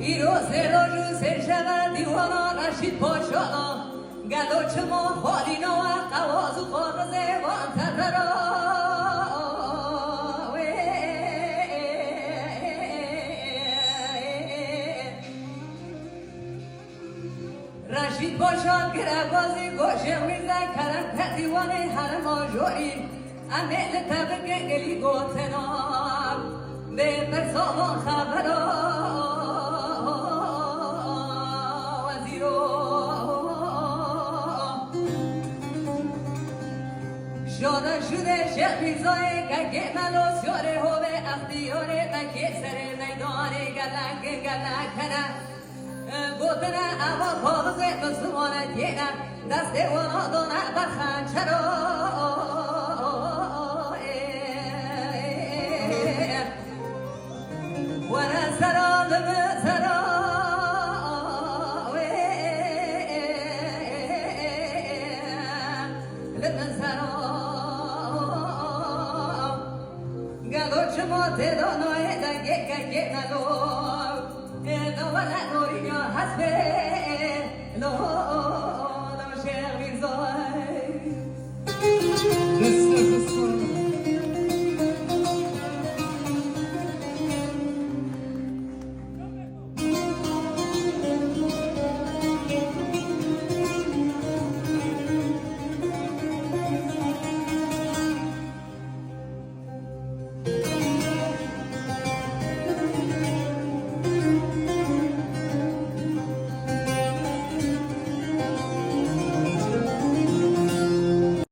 پیروز روز شود دیوانا رشید پاشا گلو چما حالینا و قواز و خارز وان تررا رشید پاشا گربازی گوشه میزن کرم تدیوان هر ماجوری امیل طبق گلی گوتنام به پرسامان خبرا شده شده شبیزای که ملوس یاره هو به اختیاره بکی سر میدانه گلک گلک کنه گوتنه اما پاوزه مسلمانه دیگه دست وانا دونه برخان چرا ونه سرا لبه سرا لبه سرا شما تدانای دنگه که نلو دوله نوری یا حسبه لو